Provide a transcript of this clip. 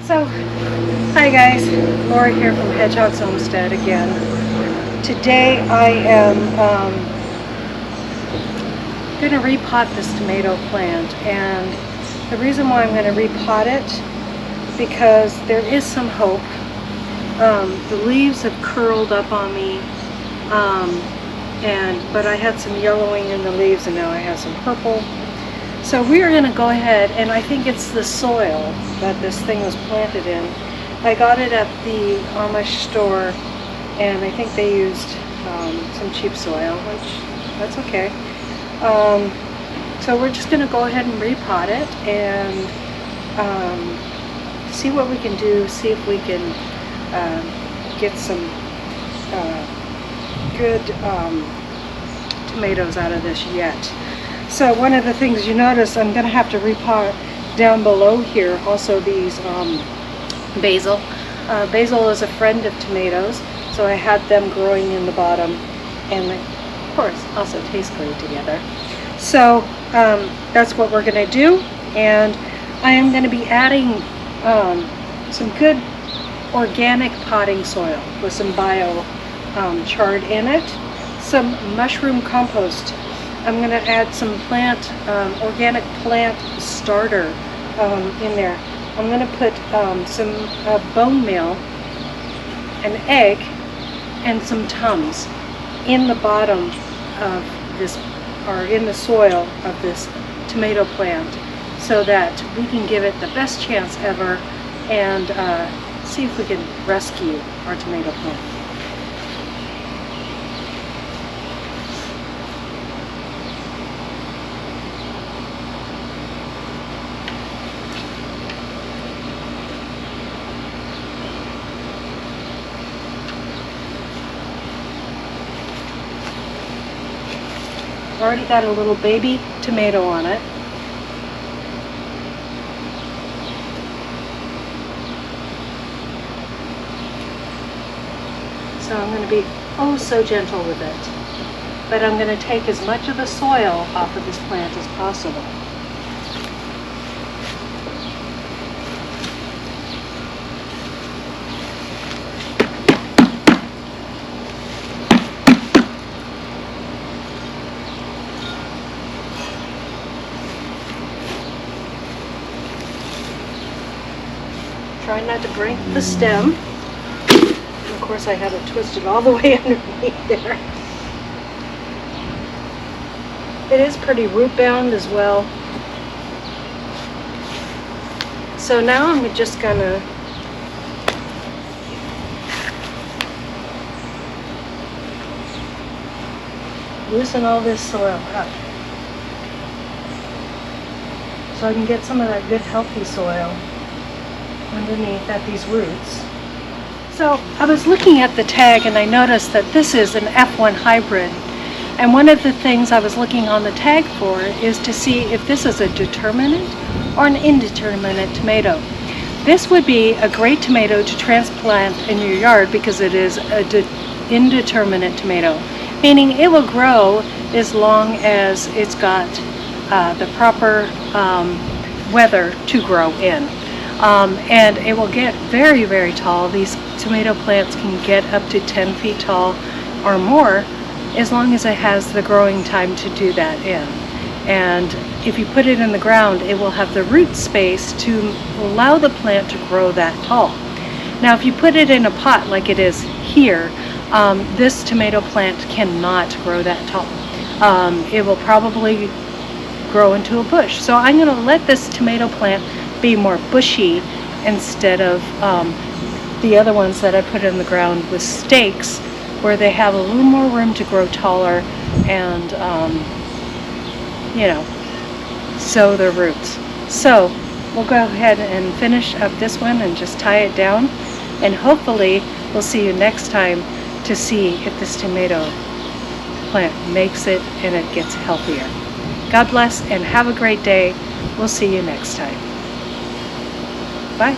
So, hi guys, Laura here from Hedgehog's Homestead again. Today I am going to repot this tomato plant, and the reason why I'm going to repot it, because there is some hope. The leaves have curled up on me, but I had some yellowing in the leaves and now I have some purple. So we are going to go ahead, and I think it's the soil that this thing was planted in. I got it at the Amish store, and I think they used some cheap soil, which that's okay. So we're just going to go ahead and repot it and see what we can do, see if we can get some good tomatoes out of this yet. So one of the things you notice, I'm going to have to repot down below here also these basil. Basil is a friend of tomatoes, so I had them growing in the bottom, and of course also taste great together. So that's what we're going to do, and I am going to be adding some good organic potting soil with some bio chard in it, some mushroom compost. I'm going to add some organic plant starter in there. I'm going to put some bone meal, an egg, and some Tums in the bottom of this, or in the soil of this tomato plant, so that we can give it the best chance ever and see if we can rescue our tomato plant. Already got a little baby tomato on it. So I'm going to be oh so gentle with it. But I'm going to take as much of the soil off of this plant as possible. Try not to break the stem. And of course I have it twisted all the way underneath there. It is pretty root bound as well. So now I'm just gonna loosen all this soil up so I can get some of that good healthy soil underneath at these roots. So I was looking at the tag and I noticed that this is an F1 hybrid, and one of the things I was looking on the tag for is to see if this is a determinate or an indeterminate tomato. This would be a great tomato to transplant in your yard because it is an indeterminate tomato, meaning it will grow as long as it's got the proper weather to grow in. And it will get very, very tall. These tomato plants can get up to 10 feet tall or more as long as it has the growing time to do that in. And if you put it in the ground, it will have the root space to allow the plant to grow that tall. Now if you put it in a pot like it is here, this tomato plant cannot grow that tall. It will probably grow into a bush. So I'm going to let this tomato plant be more bushy instead of the other ones that I put in the ground with stakes, where they have a little more room to grow taller and sow their roots. So we'll go ahead and finish up this one and just tie it down, and hopefully we'll see you next time to see if this tomato plant makes it and it gets healthier. God bless and have a great day. We'll see you next time. Bye.